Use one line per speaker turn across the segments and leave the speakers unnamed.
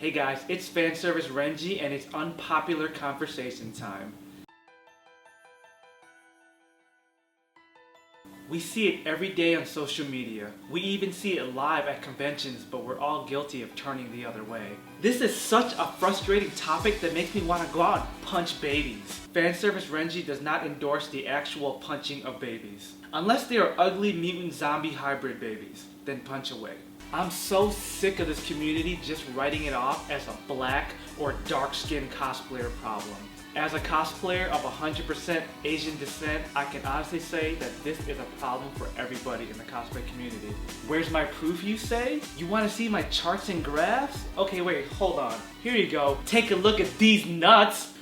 Hey guys, it's FanService Renji and it's unpopular conversation time. We see it every day on social media. We even see it live at conventions, but we're all guilty of turning the other way. This is such a frustrating topic that makes me want to go out and punch babies. FanService Renji does not endorse the actual punching of babies. Unless they are ugly mutant zombie hybrid babies, then punch away. I'm so sick of this community just writing it off as a black or dark-skinned cosplayer problem. As a cosplayer of 100% Asian descent, I can honestly say that this is a problem for everybody in the cosplay community. Where's my proof, you say? You want to see my charts and graphs? Okay, wait, hold on. Here you go. Take a look at these nuts.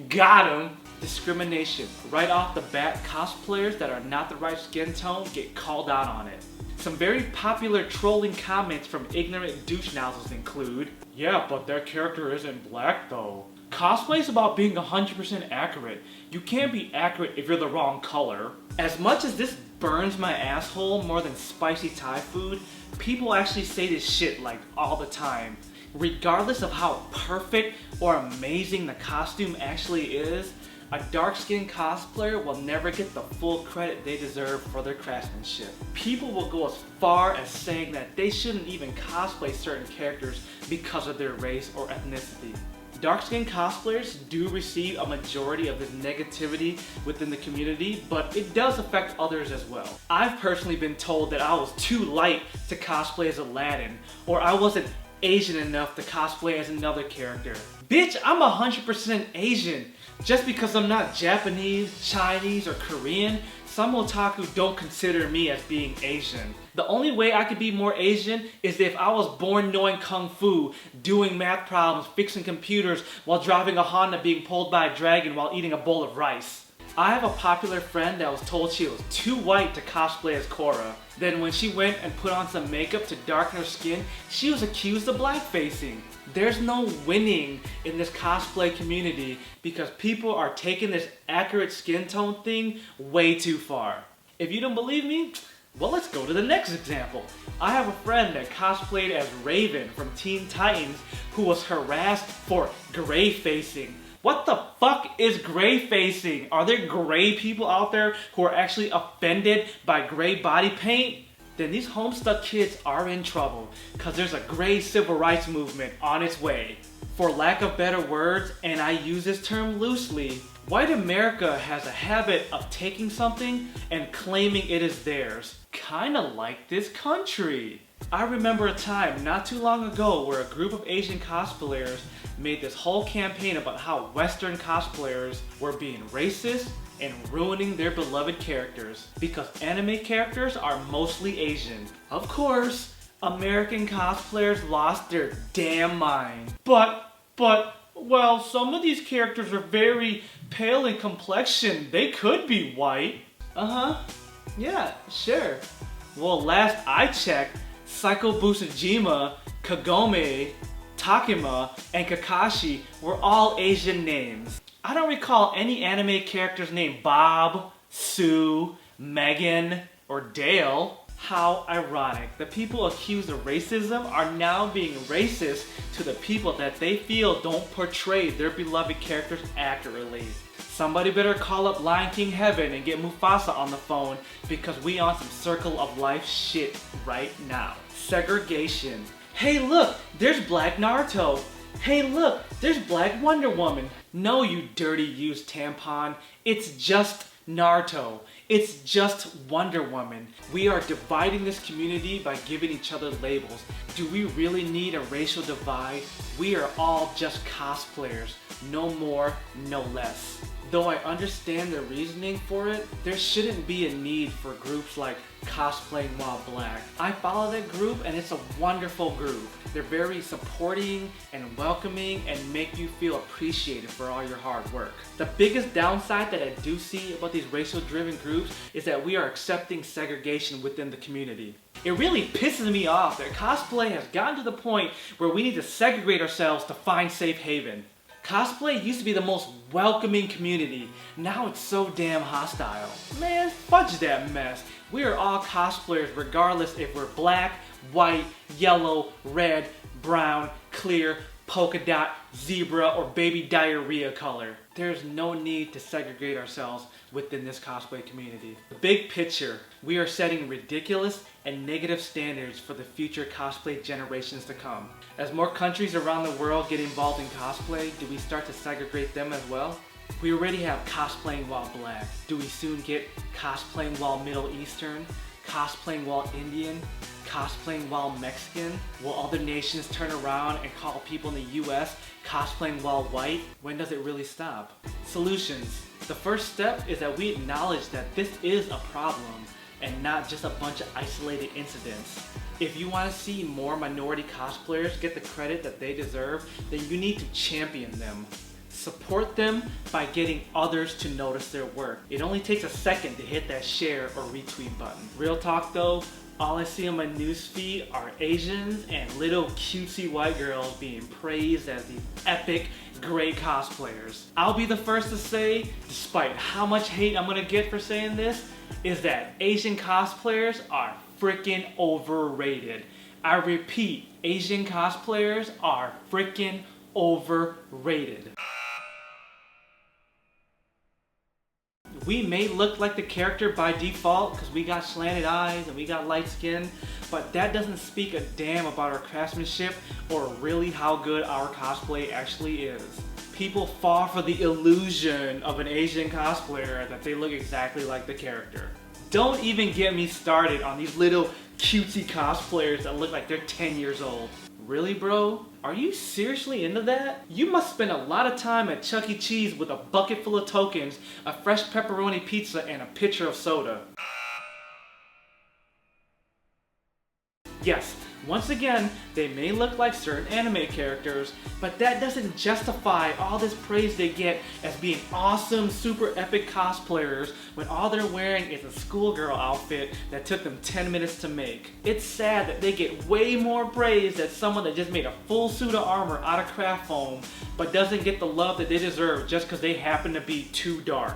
Got 'em. Discrimination. Right off the bat, cosplayers that are not the right skin tone get called out on it. Some very popular trolling comments from ignorant douche nozzles include, "Yeah, but their character isn't black though." Cosplay is about being 100% accurate. You can't be accurate if you're the wrong color. As much as this burns my asshole more than spicy Thai food, people actually say this shit like all the time. Regardless of how perfect or amazing the costume actually is, a dark-skinned cosplayer will never get the full credit they deserve for their craftsmanship. People will go as far as saying that they shouldn't even cosplay certain characters because of their race or ethnicity. Dark-skinned cosplayers do receive a majority of this negativity within the community, but it does affect others as well. I've personally been told that I was too light to cosplay as Aladdin, or I wasn't Asian enough to cosplay as another character. Bitch, I'm 100% Asian. Just because I'm not Japanese, Chinese, or Korean, some otaku don't consider me as being Asian. The only way I could be more Asian is if I was born knowing Kung Fu, doing math problems, fixing computers, while driving a Honda being pulled by a dragon while eating a bowl of rice. I have a popular friend that was told she was too white to cosplay as Korra. Then when she went and put on some makeup to darken her skin, she was accused of blackfacing. There's no winning in this cosplay community because people are taking this accurate skin tone thing way too far. If you don't believe me, well, let's go to the next example. I have a friend that cosplayed as Raven from Teen Titans who was harassed for gray facing. What the fuck is gray facing? Are there gray people out there who are actually offended by gray body paint? Then these Homestuck kids are in trouble because there's a gray civil rights movement on its way. For lack of better words, and I use this term loosely, white America has a habit of taking something and claiming it is theirs. Kinda like this country. I remember a time not too long ago where a group of Asian cosplayers made this whole campaign about how Western cosplayers were being racist and ruining their beloved characters because anime characters are mostly Asian. Of course, American cosplayers lost their damn mind. But, well, some of these characters are very pale in complexion. They could be white. Yeah, sure. Well, last I checked, Psycho Busujima, Kagome, Takema, and Kakashi were all Asian names. I don't recall any anime characters named Bob, Sue, Megan, or Dale. How ironic. The people accused of racism are now being racist to the people that they feel don't portray their beloved characters accurately. Somebody better call up Lion King Heaven and get Mufasa on the phone because we on some circle of life shit right now. Segregation. Hey look, there's Black Naruto. Hey look, there's Black Wonder Woman. No, you dirty used tampon. It's just Naruto. It's just Wonder Woman. We are dividing this community by giving each other labels. Do we really need a racial divide? We are all just cosplayers. No more, no less. Though I understand the reasoning for it, there shouldn't be a need for groups like Cosplaying While Black. I follow that group and it's a wonderful group. They're very supporting and welcoming and make you feel appreciated for all your hard work. The biggest downside that I do see about these racial driven groups is that we are accepting segregation within the community. It really pisses me off that cosplay has gotten to the point where we need to segregate ourselves to find safe haven. Cosplay used to be the most welcoming community. Now it's so damn hostile. Man, fudge that mess. We are all cosplayers regardless if we're black, white, yellow, red, brown, clear, polka dot, zebra, or baby diarrhea color. There's no need to segregate ourselves within this cosplay community. The big picture, we are setting ridiculous and negative standards for the future cosplay generations to come. As more countries around the world get involved in cosplay, do we start to segregate them as well? We already have cosplaying while black. Do we soon get cosplaying while Middle Eastern? Cosplaying while Indian? Cosplaying while Mexican? Will other nations turn around and call people in the US cosplaying while white? When does it really stop? Solutions. The first step is that we acknowledge that this is a problem and not just a bunch of isolated incidents. If you want to see more minority cosplayers get the credit that they deserve, then you need to champion them. Support them by getting others to notice their work. It only takes a second to hit that share or retweet button. Real talk though, all I see on my newsfeed are Asians and little cutesy white girls being praised as the epic, great cosplayers. I'll be the first to say, despite how much hate I'm gonna get for saying this, is that Asian cosplayers are freaking overrated. I repeat, Asian cosplayers are freaking overrated. We may look like the character by default because we got slanted eyes and we got light skin, but that doesn't speak a damn about our craftsmanship or really how good our cosplay actually is. People fall for the illusion of an Asian cosplayer that they look exactly like the character. Don't even get me started on these little cutesy cosplayers that look like they're 10 years old. Really, bro? Are you seriously into that? You must spend a lot of time at Chuck E. Cheese with a bucket full of tokens, a fresh pepperoni pizza, and a pitcher of soda. Yes, once again, they may look like certain anime characters, but that doesn't justify all this praise they get as being awesome, super epic cosplayers when all they're wearing is a schoolgirl outfit that took them 10 minutes to make. It's sad that they get way more praise than someone that just made a full suit of armor out of craft foam, but doesn't get the love that they deserve just because they happen to be too dark.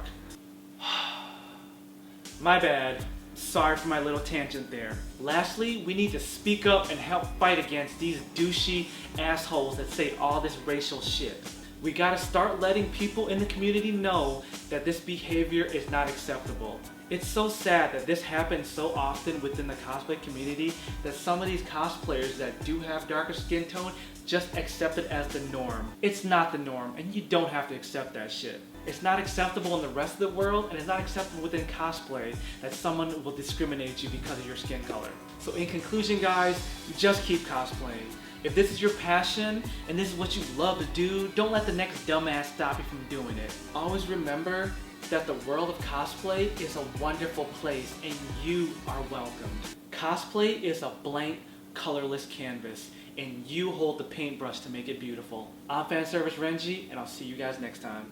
My bad. Sorry for my little tangent there. Lastly, we need to speak up and help fight against these douchey assholes that say all this racial shit. We gotta start letting people in the community know that this behavior is not acceptable. It's so sad that this happens so often within the cosplay community that some of these cosplayers that do have darker skin tone just accept it as the norm. It's not the norm, and you don't have to accept that shit. It's not acceptable in the rest of the world, and it's not acceptable within cosplay that someone will discriminate you because of your skin color. So in conclusion, guys, just keep cosplaying. If this is your passion, and this is what you love to do, don't let the next dumbass stop you from doing it. Always remember that the world of cosplay is a wonderful place, and you are welcomed. Cosplay is a blank, colorless canvas, and you hold the paintbrush to make it beautiful. I'm FanService Renji, and I'll see you guys next time.